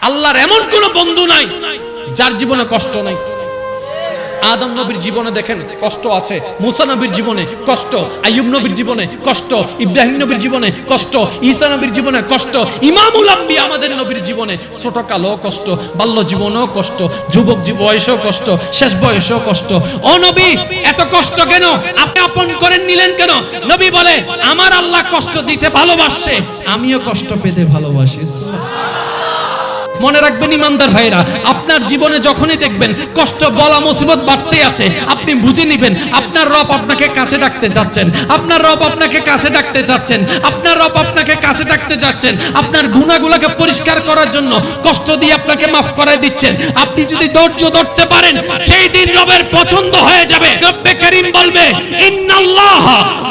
আল্লাহর এমন কোন বন্ধু নাই যার জীবনে কষ্ট নাই। আদম নবীর জীবনে দেখেন কষ্ট আছে, মুসা নবীর জীবনে কষ্ট, আইয়ুব নবীর জীবনে কষ্ট, ইব্রাহিম নবীর জীবনে কষ্ট, ঈসা নবীর জীবনে কষ্ট, ইমামুল আম্বিয়া আমাদের নবীর জীবনে ছোটকালও কষ্ট, বাল্য জীবনেও কষ্ট, যুবক বয়সেও কষ্ট, শেষ বয়সেও কষ্ট। ও নবী, এত কষ্ট কেন? আপনি আপন করে নিলেন কেন? নবী বলে, আমার আল্লাহ কষ্ট দিতে ভালোবাসে, আমিও কষ্ট পেতে ভালোবাসি। মনে রাখবেন ইমানদার ভাইরা, আপনার জীবনে যখনই দেখবেন কষ্ট, বলা, মুসিবত বাড়তে আছে, আপনি বুঝে নেবেন আপনার রব আপনাকে কাছে ডাকতে যাচ্ছেন, আপনার রব আপনাকে কাছে ডাকতে যাচ্ছেন, আপনার রব আপনাকে কাছে ডাকতে যাচ্ছেন, আপনার গুনাহগুলোকে পরিষ্কার করার জন্য কষ্ট দিয়ে আপনাকে মাফ করায় দিচ্ছেন। আপনি যদি ধৈর্য ধরতে পারেন, সেই দিন রবের পছন্দ হয়ে যাবে। রব্বে কারীম বলবে, ইন্নাল্লাহ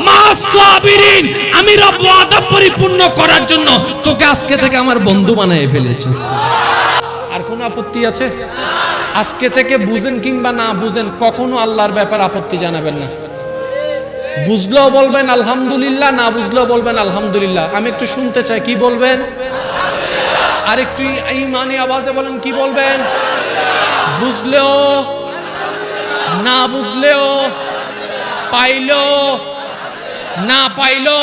মা'আস সাবিরিন, আমি রব ওয়াদা পরিপূর্ণ করার জন্য তোকে আজকে থেকে আমার বন্ধু বানিয়ে ফেলেছি। আর কোন আপত্তি আছে? আজকে থেকে বুঝেন কিংবা না বুঝেন, কখনো আল্লাহর ব্যাপারে আপত্তি জানাবেন না। বুঝলেও বলবেন আলহামদুলিল্লাহ, না বুঝলেও বলবেন আলহামদুলিল্লাহ। আমি একটু শুনতে চাই, কি বলবেন? আর একটু ঈমানি আওয়াজে বলেন, কি বলবেন? বুঝলেও, না বুঝলেও, পাইলো, না পাইলো,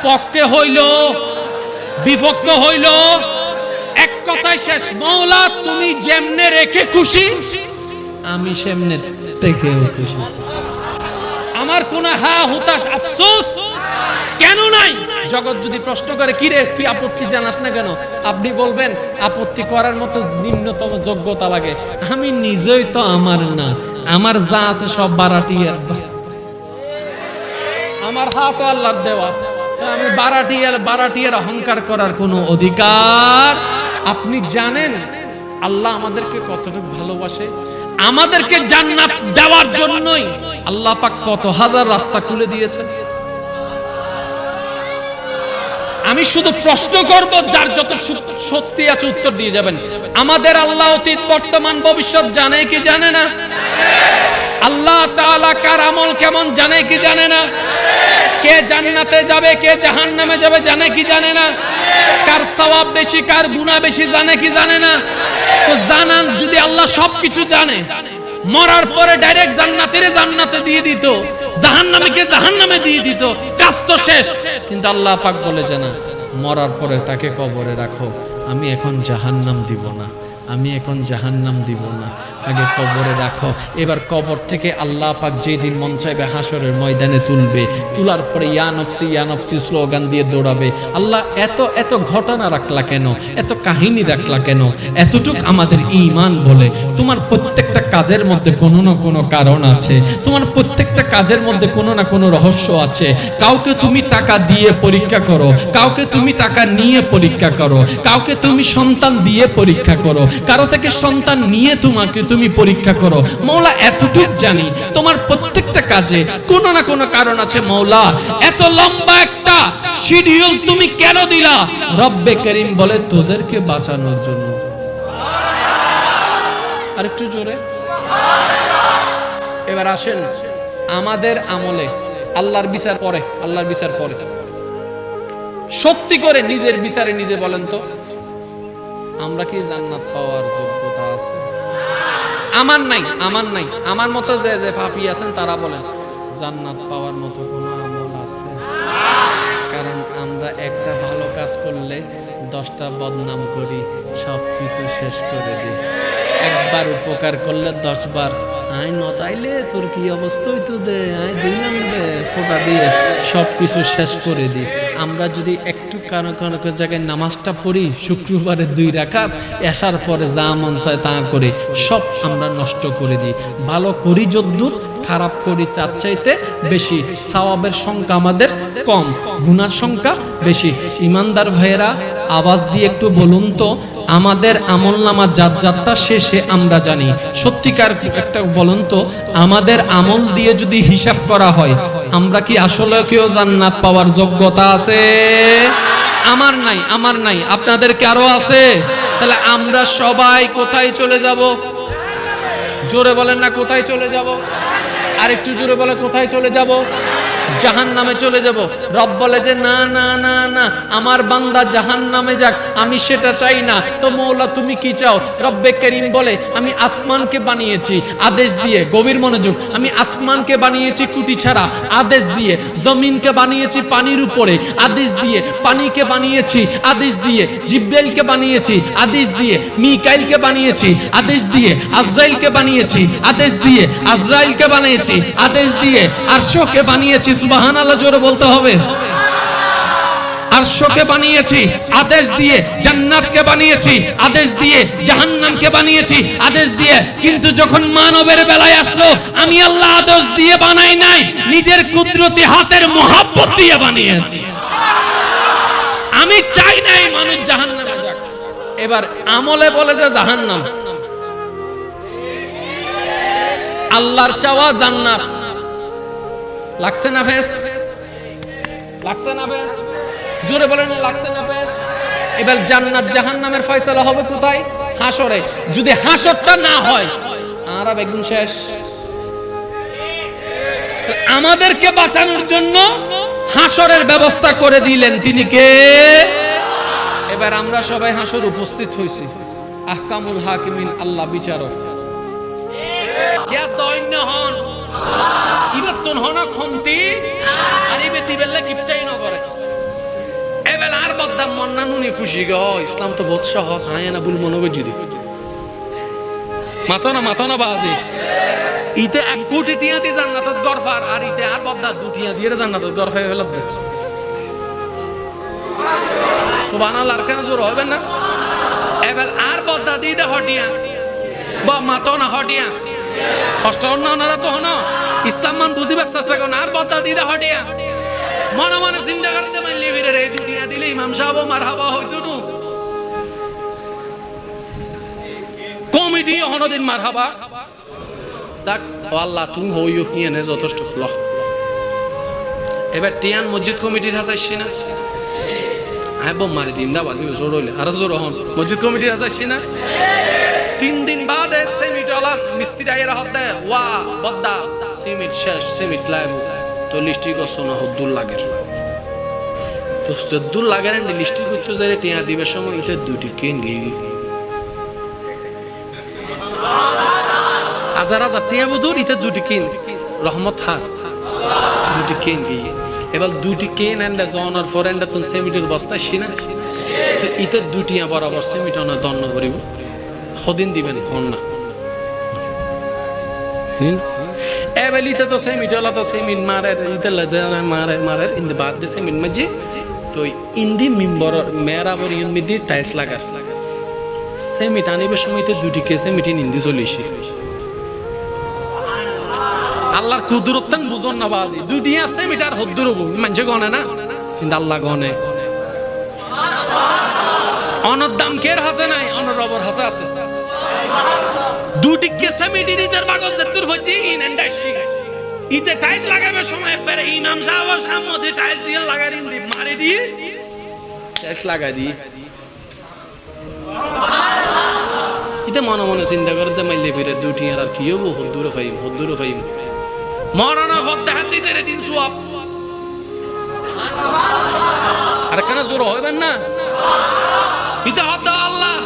পক্ষে হইল, বিপক্ষে হইল, এক কথায় শেষ। মওলা তুমি যেমনে রেখে খুশি, আমি সেমনে দেখে খুশি। আমার কোন হুতাশ আফসোস কেন নাই? জগৎ যদি প্রশ্ন করে, কি রে তুই আপত্তি জানাস না কেন? আপনি বলবেন, আপত্তি করার মতো নিম্নতম যোগ্যতা লাগে। আমি নিজেই তো আমার না, আমার যা আছে সব বারাটিয়ার, আমার হাত আল্লাহর দেওয়া, আমি বারাটিয়ার অহংকার করার কোনো অধিকার। আপনি জানেন আল্লাহ আমাদেরকে কতটুকু ভালোবাসে? আমাদেরকে জান্নাত দেওয়ার জন্যই আল্লাহ পাক কত হাজার রাস্তা খুলে দিয়েছেন। আমি শুধু প্রশ্ন করব, যার যত শক্তি আছে উত্তর দিয়ে যাবেন। আমাদের আল্লাহ অতীত, বর্তমান, ভবিষ্যৎ জানে কি জানে না? আল্লাহ তাআলা কার আমল কেমন জানে কি জানে না? কে জান্নাতে যাবে, কে জাহান্নামে যাবে জানে কি জানে না? কার সওয়াব বেশি, কার গুনাহ বেশি জানে কি জানে না? তো জানান, যদি আল্লাহ সবকিছু জানে, মরার পরে ডাইরেক্ট জান্নাতে দিয়ে দিত, জাহান্নামীকে জাহান্নামে দিয়ে দিত, কাজ তো শেষ। কিন্তু আল্লাহ পাক বলে যে না, মরার পরে তাকে কবরে রাখো, আমি এখন জাহান্নাম দিব না, আমি এখন জাহান্নাম দিব না, আগে কবরে রাখো। এবার কবর থেকে আল্লাহ পাক যেদিন মন চাইবে হাসরের ময়দানে তুলবে, তোলার পরে ইয়া নফসি স্লোগান দিয়ে দৌড়াবে। আল্লাহ এত ঘটনা রাখলা কেন, এত কাহিনী রাখলা কেন? এতটুক আমাদের ঈমান বলে, তোমার প্রত্যেকটা কাজের মধ্যে কোনো না কোনো কারণ আছে, তোমার প্রত্যেকটা কাজের মধ্যে কোনো না কোনো রহস্য আছে। কাউকে তুমি টাকা দিয়ে পরীক্ষা করো, কাউকে তুমি টাকা নিয়ে পরীক্ষা করো, কাউকে তুমি সন্তান দিয়ে পরীক্ষা করো, কারো থেকে সন্তান নিয়ে তুমি পরীক্ষা করো। মওলা এতটুকু জানি, তোমার প্রত্যেকটা কাজে কোনো না কোনো কারণ আছে। মওলা এত লম্বা একটা শিডিউল তুমি কেন দিলা? রব্বে কারীম বলে, তোদেরকে বাঁচানোর জন্য। আর একটু জোরে। এবার আসেন, আমাদের আমলে আল্লাহর বিচার পরে, আল্লাহর বিচার পরে। সত্যি করে নিজের বিচারে নিজে বলেন তো, আমরা কি জান্নাত পাওয়ার যোগ্যতা আছে? আমার নাই, আমার নাই। আমার মতো যে পাপী আছেন তারা বলেন, জান্নাত পাওয়ার মতো কোনো আমল আছে? কারণ আমরা একটা ভালো কাজ করলে 10টা বদনাম করি, সব কিছু শেষ করে দিই। একবার উপকার করলে 10 বার, আয় নতাইলে তোর কি অবস্থা হইতো দে, আয় দিলাম দে ফোঁটা দিয়ে সব কিছু শেষ করে দিই। আমরা যদি একটু কারো জায়গায় নামাজটা পড়ি, শুক্রবারে 2 রাকাত, এশার পরে যা মন চায় তা করে সব আমরা নষ্ট করে দিই। ভালো করি যদ্দূর, খারাপ করি তার চাইতে বেশি। সওয়াবের সংখ্যা আমাদের কম, গুনার সংখ্যা বেশি। ইমানদার ভাইয়েরা, আওয়াজ দিয়ে একটু বলুন তো, আমাদের আমলনামা যাত্রা শেষে আমরা জানি, সত্যিকার একটা বলুন তো, আমাদের আমল দিয়ে যদি হিসাব করা হয়, আমরা কি আসলে কেউ জান্নাত পাওয়ার যোগ্যতা আছে? আমার নাই, আমার নাই। আপনাদের কারো আছে? তাহলে আমরা সবাই কোথায় চলে যাব? জোরে বলেন না, কোথায় চলে যাব? আর একটু জোরে বলে, কোথায় চলে যাব? জাহান্নামে চলে যাব। রব বলে যে না না না না, আমার বান্দা জাহান্নামে যাক, আমি সেটা চাই না। তো মৌলা তুমি কি চাও? রব্বে করিম বলে আমি আসমানকে বানিয়েছি আদেশ দিয়ে, গভীর মনোযোগ, আমি আসমানকে বানিয়েছি কুটি ছাড়া আদেশ দিয়ে, জমিনকে বানিয়েছি পানির উপরে আদেশ দিয়ে, পানিকে বানিয়েছি আদেশ দিয়ে, জিব্রাইলকে বানিয়েছি আদেশ দিয়ে, মিকাইলকে বানিয়েছি আদেশ দিয়ে, আজরাইলকে বানিয়েছি আদেশ দিয়ে, আজরাইলকে বানিয়েছি আদেশ দিয়ে, আরশকে বানিয়েছি, সুবহানাল্লাহ জোরে বলতে হবে, আরশকে বানিয়েছি আদেশ দিয়ে, জান্নাতকে বানিয়েছি আদেশ দিয়ে, জাহান্নামকে বানিয়েছি আদেশ দিয়ে। কিন্তু যখন মানবের বেলায় আসলো, আমি আল্লাহ আদেশ দিয়ে বানাই নাই, নিজের কুদরতি হাতের মোহাব্বত দিয়ে বানিয়েছি। আমি চাই নাই মানুষ জাহান্নামে যাক। এবার আমলে বলে যে জাহান্নাম, আল্লাহর চাওয়া জান্নাত। লাগছে না ফেস? লাগছে না ফেস? জোরে বলেন লাগছে না ফেস? এবার জান্নাত জাহান্নামের ফয়সালা হবে কোথায়? হাসরে। যদি হাসরটা না হয় আর বেগুন শেষ। আমাদেরকে বাঁচানোর জন্য হাসরের ব্যবস্থা করে দিলেন তিনি কে? এবার আমরা সবাই হাসর উপস্থিত হইছি। আহকামুল হাকিমিন, আল্লাহ বিচারক। কে দৈন্য হন ইবে তুন হন খমতি আর ইবে দিবেলে কিপটাই ন করে। এবেলা আর বদ্দাম মন্না নুনি খুশি গো, ইসলাম তো বহুত সহজ, হায় না বুল মনে গজি দি মাথা না বাজে। ইতে 1 কোটি টিয়া দি জান্নাতত গরফার, আর ইতে আর বদ্দা 2 টিয়া দিয়ে জান্নাতত গরফায় ফেলাত দে। সুবহানাল্লাহ, আর কেন জোর হবে না? এবেল আর বদ্দা দি দে হটিয়া বা মাথা না হটিয়া কষ্ট হন না, ওনারা তো হন ইসলাম মান বুঝিবার চেষ্টা করেন। আর বদ্দা দি দে হটিয়া মনে মনে চিন্তা করতে মানলি ফিরে এই দুনিয়া দিলে ইমাম সাহেব মারহাবা হইতো না, কমিটি হনদিন মারহাবা তাক আল্লাহ তুমি হইও হিয়ানে যথেষ্ট লহ। এবার টিয়ান মসজিদ কমিটির হাসাইছি না, হ্যাঁ বোম মারি দিম দা বাসি জোর হইলে আর জোর হন মসজিদ কমিটির হাসাইছি না। 3 দিন বাদে সিমেন্ট ওলা মিস্ত্রি আইরা হতে ওয়া বদ্দা সিমেন্ট শেষ, সিমেন্ট লাইব তো লিস্টি করছো না 70 লাখের। তো 70 লাখের লিস্টি করছো যে টিয়া দিবের সময় এটা 2টি কেন গিয়ে হাজার হাজার টিয়া বুধুর ইতে 2টি কেন রহমত হার 2টি কেন গিয়ে। এবার 2টি কেন এন্ড জনার ফর এন্ড তুন সিমেন্টের বস্তা শিনা তো ইতে 2টিয়া বরাবর সিমেন্ট না দন্ন করিব হদিন দিবেন হন না। এবেলিতে তো সিমেন্ট ওলা তো সিমেন্ট মারে ইতে লাজারে মারে ইন দি বাদ দি সিমেন্ট মাঝে তো ইন্দি মিম্বর মেরাবর ইন মিদি টাইলস লাগার সিমেন্ট আনিবার সময় তো 2টি কে সিমেন্ট ইন্দি চলিছি। আল্লাহর কুদরতন বুঝন না বাজি 2টি আছে মিটার হদ্দুর মানছে গনে না, কিন্তু আল্লাহ গনে। অনর দাম কের হাসে নাই, অনর রবর হাসে আছে। 2টি কে সিমেন্ট ইদের বাগজ দূর হচ্ছে ইন এন্ডাইছি ইতে টাইলস লাগাবে সময় পরে ইমাম সাহেব সামনে টাইলস দিয়ে লাগাই ইন দি মারি দি টাইলস লাগাই দি ইতে মনে মনে চিন্তা করতে মাইলে ফিরে 2টি আর কি হবো হদ্দুর ফাইম মরানা ফদ্দা হাত দিতে রে দিন সুয়াব আর কেন জোর হইবেন না ইতে হদ আল্লাহ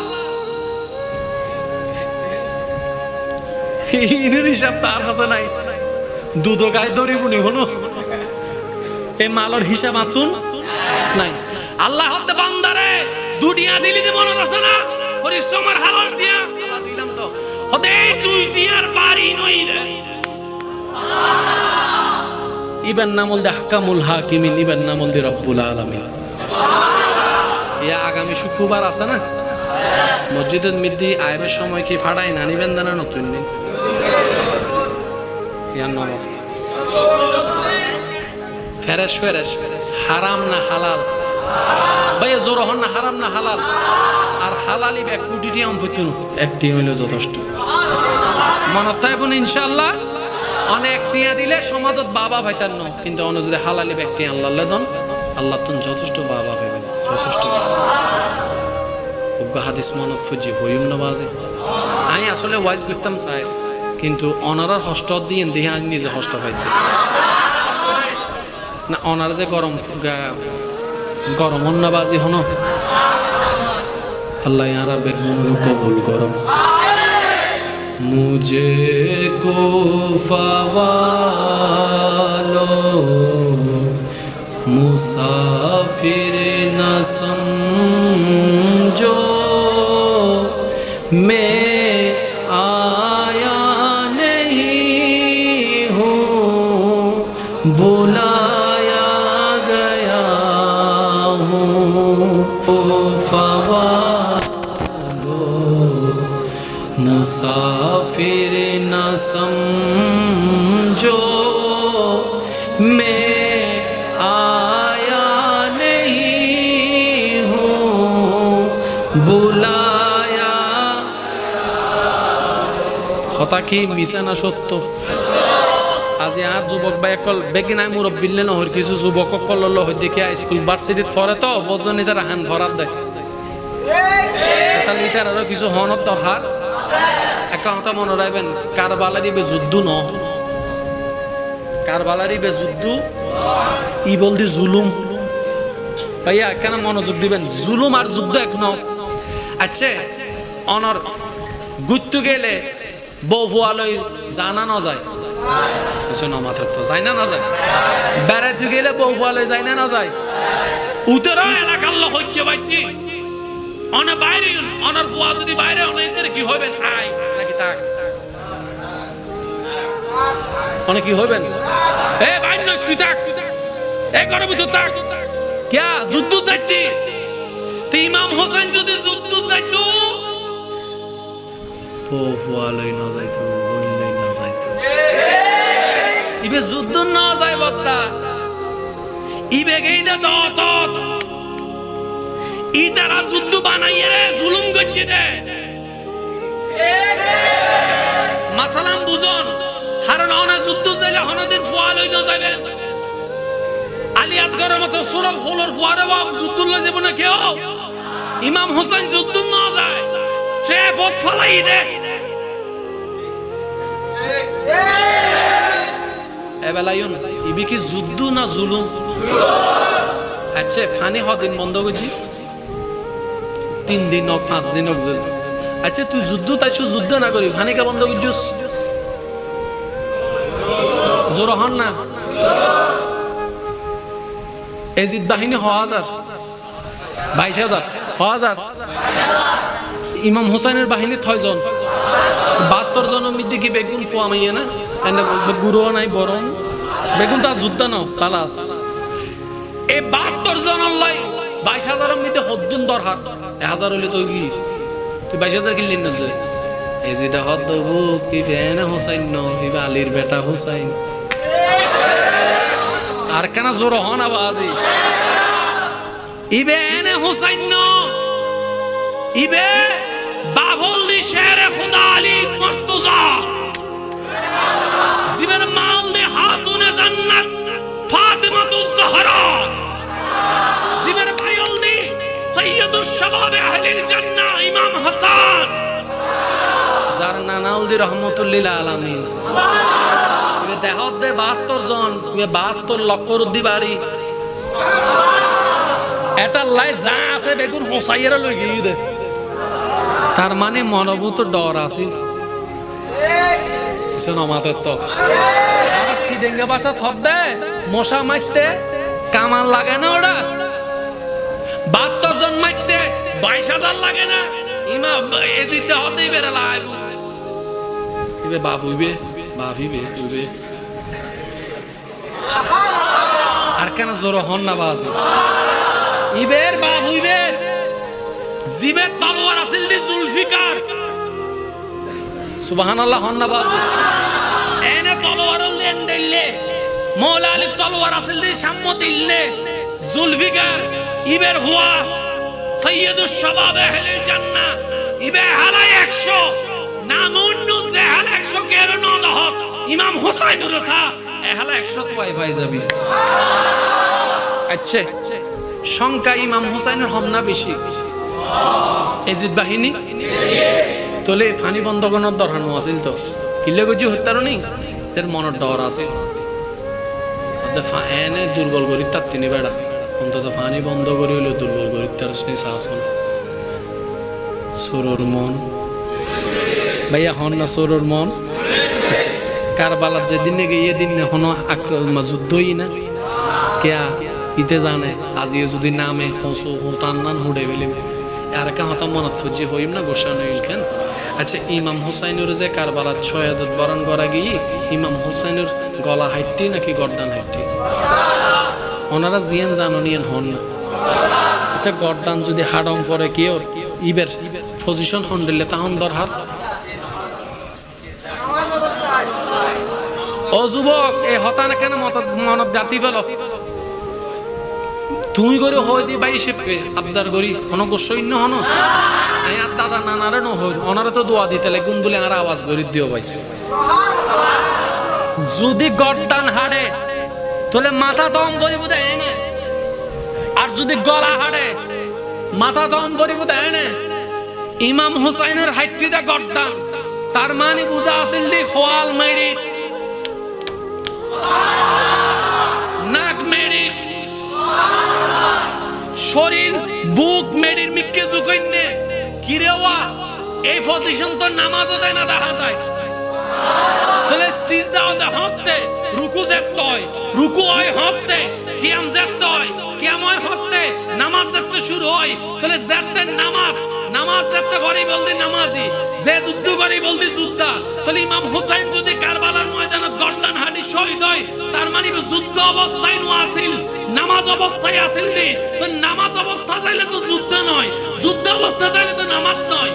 ইনের হিসাব তার হাসে নাই। দুধ গায়ে দড়ি বুনি হলো এই মালর হিসাব আতুন নাই। আল্লাহ হতে বান্দারে 2টিয়া দিলি দি মনে আছে না পরিশ্রমের হালাল দিয়া আল্লাহ দিলাম তো হতে 2টিয়ার বাড়ি নই রে। ইবেন নামুল দে আহকামুল হাকিমিন, ইবেন নামুল দে রব্বুল আলামিন। ইয়া আগামী শুক্রবার আছে না মসজিদের মধ্যে আইবের সময় কি ফাড়াই না নিবেন না নতুন দিন ইয়ার নাম ফেরেশ হারাম না হালাল ভাইয়া জোর হন না, হারাম না হালাল। আর হালালি 1 কোটি টিয়া অন্তত একটি হইল যথেষ্ট। মনে থাকবেন ইনশাআল্লাহ অনেক টিয়া দিলে সমাজত বাবা ভাইতার ন, কিন্তু অন্য যদি হালালি ব্যক্তি আল্লাহ দন আল্লাহ তুন যথেষ্ট বাবা ভাইবেন যথেষ্ট। হাদিস মনত ফুজি হইম না বাজে আমি আসলে ওয়াইজ করতাম চাই, কিন্তু অনারার হস্ত দিয়ে দেখে আমি নিজে হস্ত পাইতে না অনার যে গরম গরম হন্নাবাজি হন আল্লাহ ইয়ারা বেগুন কবুল করো মুঝে কো ফাওয়ালো मुसाफिर न समझो मैं आया नहीं हूँ बुलाया गया हूँ ओ फवालो मुसाफिर न समझो मैं কথা কি মিছা না সত্য আজি আর যুবক ভাই একল বেগিনাই মুরব্বিলে নহর কিছু যুবক কলল হই দেখি স্কুল ভার্সিটিত পড়ে তো বজনি তার হান ভরার দেয় এটা লিটার আর কিছু হনত দরকার একটা কথা মনে রাখবেন কারবালারি বে যুদ্ধ ন কারবালারি বে যুদ্ধ ই বলদি জুলুম ভাইয়া কেন মনোযোগ দিবেন জুলুম আর যুদ্ধ এক ন আচ্ছা অনর গুত্তু গেলে বউ ফুয়ালই জানা না যায় কিছু না মাথার তো যায় না যায় বেড়াইতে গেলে বউ ফুয়ালই যায় না যায় উত্তর এলাকার লোক হচ্ছে বাইছি অনে বাইরে অনার ফুয়া যদি বাইরে অনেকের কি হবেন আয় নাকি তাক অনেক কি হবেন এ বাইরে না তুই তাক এ ঘরের ভিতর তাক क्या যুদ্ধ যাইতি তো ইমাম হোসেন যদি যুদ্ধ যাইতো তো ফুয়ালই না যাইতো বললেই না যাইতো ইবে যুদ্ধ না যায় বত্তা ইবে গেইদা দত ই তারা যুদ্ধ বানাইয়ে রে জুলুম করছে দে মাসালাম বুঝন হারন অনা যুদ্ধ যাইলে হনদের ফুয়ালই না যাবেন আলী আসগরের মতো সুরব ফুলর ফুয়ারে বাপ যুদ্ধুল্লাহ যাব না কেউ ইমাম হোসেন যুদ্ধ না যায় ট্রেফত ফলাই দে এবেলায়ুন ইবি কি যুদ্ধ না জুলুম আচ্ছা ফানি হদিন বন্ধ করছি 3 দিন হোক 5 দিন হোক আচ্ছা তুই যুদ্ধ তাইছো যুদ্ধ না করি ফানি কা বন্ধ করছিস জোর হন না এজিদ বাহিনী 1000 22000 1000 ইমাম হোসেনের বাহিনী 6 জন 72 জনের মধ্যে কি বেগুন ফোয়া মাইয়া না এন্ড গুরু নাই বরং বেগুন তা যুদ্ধ না তালা এই 72 জন লাই 22000 এর মধ্যে হদ্দুন দরকার 1000 হইলে তো কি তুই 22000 কিনলি না যে এজিদ হদ দেবো কি ফেন হোসেন ন ইবা আলীর বেটা হোসেন আর কেন জোর হন আবাজি ইবে এনে হুসাইন ইবে বাবুল দি শেরে খুদা আলী মুর্তজা জিবের মাল দে হাতুনে জান্নাত ফাতেমাতুজ জাহরা জিবের বাইল দি সাইয়্যিদুশ শাবাব আহলিল জান্নাহ ইমাম হাসান যার নানাউল দি রহমাতুল্লিল আলামিন দেহত দে 72 জন 72 লক্ষ রুদ্ধি বাড়ি এটা লাই যা আছে বেগুন হোসাইয়েরা লই গিয়ে দে তার মানে মনোভূত ডর আছে শোনো মাতে তো আর সিডেঙ্গা বাসা থপ দে মশা মারতে কামান লাগে না ওটা 72 জন মারতে 22000 লাগে না ইমা এজিতে হতেই বেরা লাইব ইবে বাপ হইবে বাফিবে হইবে আর কেন জোর হন না বাজি ইবের বাপ হইবে জিবে তলোয়ার আসিল দি জুলফিকার সুবহানাল্লাহ হন না বাজি এনে তলোয়ার লেন দিলে মওলা আলী তলোয়ার আসিল দি সাম্মত ইল্লে জুলফিকার ইবের হুয়া সাইয়্যিদুশ শাবাব আহলিল জান্নাহ ইবে হালাই 100 নামুন্ন যে হাল 100 কের ন দহস ইমাম হুসাইন রসা এ হাল 100 তো পাই যাবি আচ্ছা সংখ্যা ইমাম হুসাইনের হম না বেশি এজিদ বাহিনী তোলে ফানি বন্ধ করার দরকার আছিল তো কিলে গজি হত্যার নেই এর মনের ডর আছে এনে দুর্বল করি তার তিনি বেড়া অন্তত পানি বন্ধ করি হইলো দুর্বল করি তার শাসন সরুর মন ভাইয়া হন না সরুর মন কারবালার যেদিন গিয়ে দিন এখনো যুদ্ধই না কেয়া ইতে জানে আজিও যদি নামে হসু হুটান নান হুডে বেলি আর কা হতা মনত ফুজি হইম না গোসানো ইলখান আচ্ছা ইমাম হুসাইনের যে কারবালার শহাদত বরণ করা গিয়ে ইমাম হুসাইনের গলা হাইটি নাকি গর্দান হাইটি ওনারা জিয়ান জাননিয়ান হন না আচ্ছা গর্দান যদি হাডং পরে কেউ ইবের পজিশন হন দিলে তাহন দরহার ও যুবক এ হতা না কেন মনত জাতি ফেল তুই করে হয়ে দি ভাই সে আবদার করি কোনো গোসৈন্য হন আর দাদা নানারে ন হই ওনারা তো দোয়া দিতে লাগে গুন্দুলে আর আওয়াজ করি দিও ভাই যদি গর্দান হাড়ে তাহলে মাথা তম করিব দেয় না আর যদি গলা হাড়ে মাথা তম করিব দেয় না ইমাম হুসাইনের হাইটিটা গর্দান তার মানে বুঝা আসিল দি খোয়াল মেরি নাক মেরি শরীর বুক মেরির মিক্কে জুকইনে কিরেওয়া এই পজিশন তো নামাজও দেয় না দেখা যায় তাহলে সিজদাও দে হতে রুকু যেতে হয় রুকু হয় হতে কিয়াম যেতে হয় কিয়াম হয় হতে নামাজ যেতে শুরু হয় তাহলে যেতে নামাজ যেতে করি বলদি নামাজি যে যুদ্ধ করি বলদি যোদ্ধা তাহলে ইমাম হুসাইন যদি কারবালার ময়দানে গর্দান হাড়ি শহীদ হয় তার মানে যুদ্ধ অবস্থায় নো আসিল নামাজ অবস্থায় আসিল নি তো নামাজ অবস্থা তাইলে তো যুদ্ধ নয় যুদ্ধ অবস্থা তাইলে তো নামাজ নয়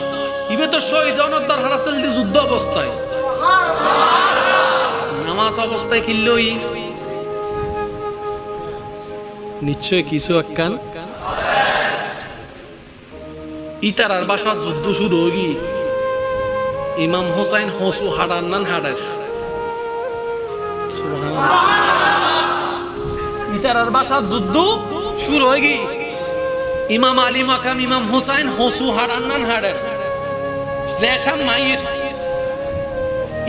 ইবে তো শহীদ অনদর হারাসিল দি যুদ্ধ অবস্থায় নামাজ অবস্থায় কিল্লই নিশ্চয় কিছু একখান ইতারার বাসা যুদ্ধ শুরু হই ইমাম হুসাইন হসু হাড়ান নান হাড়ের ইতারার বাসা যুদ্ধ শুরু হই ইমাম আলী মাকাম ইমাম হুসাইন হসু হাড়ান নান হাড়ের জেশাম মাইর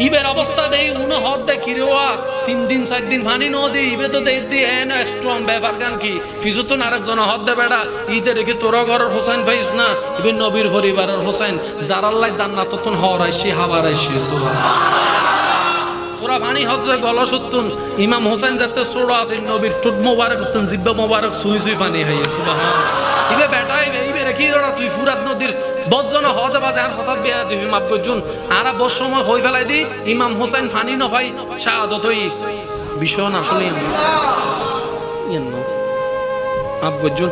ইবের অবস্থা দেই উনো হদ দে কিরেওয়া 3 দিন 4 দিন পানি ন দেই ইবে তো দেই দি এন স্ট্রং ব্যাপার গান কি ফিজু তো আরেকজন হদ দে বেড়া ইতে রেখে তোরা ঘরের হোসেন ভাইস না ইবে নবীর পরিবারের হোসেন যার আল্লাহ জান্নাত তন হরাইছি হাওয়ারাইছি সুবহানাল্লাহ তোরা পানি হজ গলসতুন ইমাম হোসেন যাতে সোড়া আছে নবীর টুট মোবারক তুন জিব্বা মোবারক সুই সুই পানি হাই সুবহানাল্লাহ ইবে বেটা ইবে রেখি দড়া তুই ফুরাত নদীর বজ্জন হতে বাজে আর হঠাৎ বিয়া দিবি মাপ গজুন আর বস সময় হই ফেলাই দি ইমাম হোসেন ফানি ন ভাই শাহাদত হই বিষয় আসলে মাপ গজুন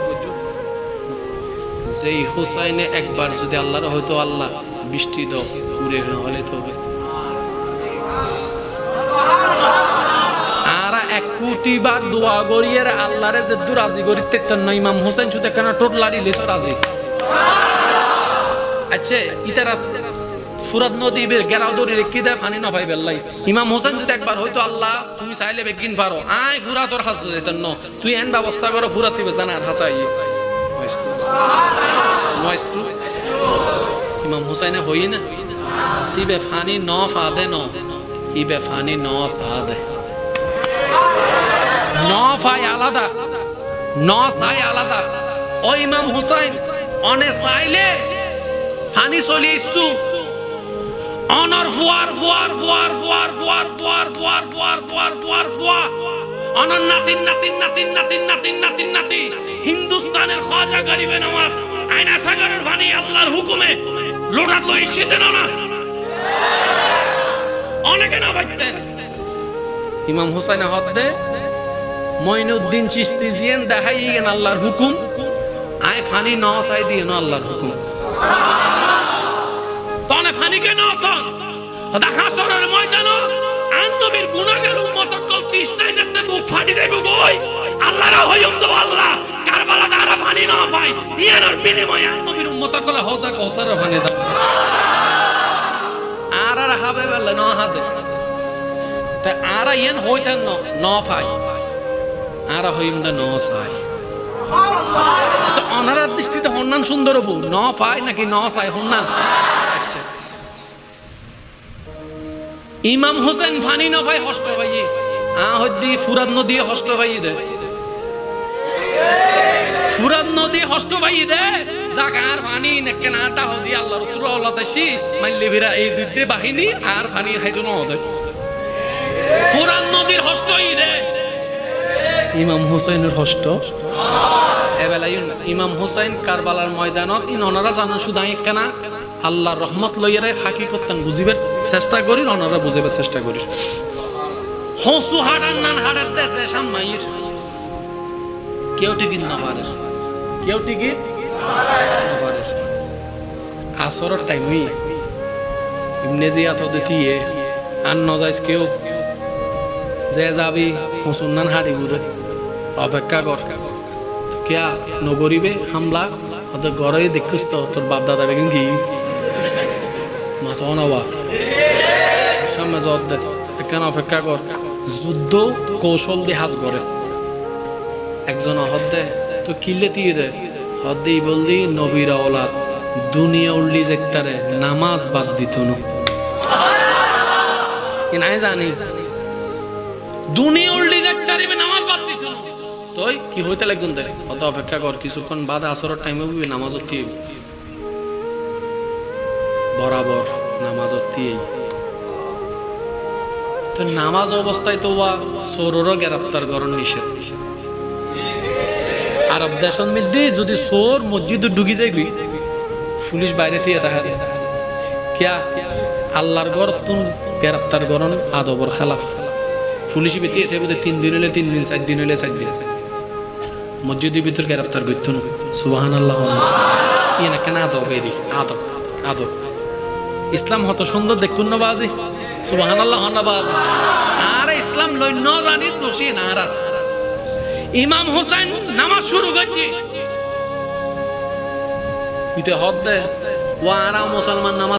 যেই হোসাইনে একবার যদি আল্লাহর হয়তো আল্লাহ বৃষ্টি দাও পুরে হলে তো হবে আর 1 কোটি বার দোয়া করিয়ে আল্লাহরে যে দূর রাজি করিতে না ইমাম হোসেন শুধু কেন টোট লাড়িলে তো রাজি আচ্ছা ইতারা ফুরাত নদী বের গেরাও দড়ি রেখে দেয় ফানি না ভাই বেল্লাই ইমাম হোসেন যদি একবার হয়তো আল্লাহ তুমি চাইলে বেগিন পারো আয় ফুরাতর হাস যেতেন ন তুই এন ব্যবস্থা করো ফুরাত দিবে জানা হাসাই ইমাম হোসেনে হই না তিবে ফানি ন ফাদে ন ইবে ফানি ন সাদে ন ফাই আলাদা ন সাই আলাদা ও ইমাম হোসেন অনে চাইলে ফানি চলি ইচ্ছু অনর ফুয়ার ফুয়ার ফুয়ার ফুয়ার ফুয়ার ফুয়ার ফুয়ার ফুয়ার ফুয়ার ফুয়ার ফুয়া অনর নাতিন নাতিন নাতিন নাতিন নাতিন নাতিন নাতি হিন্দুস্তানের খাজা গরিবে নওয়াজ আয়না সাগরের পানি আল্লাহর হুকুমে লোটা তো ইসিতে না অনেকে না বাইতেন ইমাম হুসাইন হদ্দে মঈনুদ্দিন চিশতি জিয়েন দেখাই গেন আল্লাহর হুকুম আয় ফানি ন চাই দিয়ে না আল্লাহর হুকুম তনে ফানি কেন আসন দেখা সরের ময়দান আন নবীর গুনাহগার উম্মত কল তৃষ্ণায় দেখতে মুখ ফাটি যাইব কই আল্লাহর হইম তো আল্লাহ কারবালা দ্বারা ফানি না পাই ইয়ার বিনিময়ে আন নবীর উম্মত কল হজা কৌসার ফানি দাও আর হাবে বলে ন হাতে তা আর ইয়ান হইতেন ন পাই আর হইম দা ন চাই আচ্ছা অনারার দৃষ্টিতে হন্নান সুন্দর বউ ন পাই নাকি ন চাই হন্নান আচ্ছা ইমাম হোসেন ফানি ন ভাই হষ্ট ভাই হদ্দি ফুরাত নদী হস্ত ভাই দে, ফুরাত নদী হস্ত ভাই দে, জাগার পানি নেকে নাটা হদি আল্লাহ রসুল আল্লাহ দেশি মাইলে ভিরা এই যুদ্ধে বাহিনী আর পানি খাইতো না হদে ফুরাত নদীর হস্ত দে। ইমাম হুসাইনের হস্ত এবেলা ইমাম হুসাইন কারবালার ময়দানত ওনারা জানেন শুধু কেনা আল্লাহর রহমত লইয়ারে হাকিকত বুঝিবার চেষ্টা করি, ওনারা বুঝিবার চেষ্টা করি। হসু হাড়ার নান হাড়ার দেশে সাম্মাইর কেউ টিকিট না পারে, কেউ টিকিট না পারে। আসরের টাইম হই ইমনে জিয়াত হতে দিয়ে আর নজাইজ কেউ যে যাবি হসুন নান হাড়ি বুঝে অপেক্ষা কর কিয়া নগরিবে হামলা ওদের ঘরে দেখিস তো তোর বাপ দাদা বেগিন কি মাথা নবা সামনে জব দে এখানে অপেক্ষা কর। যুদ্ধ কৌশল দিয়ে হাজ করে একজন হদ দে তো কিল্লে দিয়ে দে হদ দিয়ে বলদি নবীরা ওলাদ দুনিয়া উল্লি যেতারে নামাজ বাদ দিত নাই জানি দুনিয়া উল্লি যেতারে নামাজ বাদ দিত না। তুই কি হইতে লাগবেন দে অত অপেক্ষা কর কিছুক্ষণ বাদে আসরের টাইমে নামাজ দিয়ে বরাবর নামাজ দিয়ে তো নামাজ অবস্থায় তো চোরেরও গ্রেফতার করার নিষেধ। আরব দেশের মধ্যে যদি চোর মসজিদ ঢুকি যায় পুলিশ বাইরে থেকে দেখা দেয় কিয়া আল্লাহর ঘর তুন গ্রেফতার করার আদবর খেলাফ। পুলিশ বেতিয়ে থাকবে 3 দিন হলে 3 দিন 4 দিন হলে 4 দিন মসজিদের ভিতর গ্রেফতার করতো না। সুবহানাল্লাহ ইয়ে না কেন আদব এরি আদব আদব ইসলাম হত সুন্দর দেখুন না বাজি সুবহানাল্লাহ না বাজি আর ইসলাম লইন জানি দোষী না। আর ইমাম হুসাইন নামাজ শুরু করছে ইতে হদ দে ওয়ারা মুসলমান নামাজ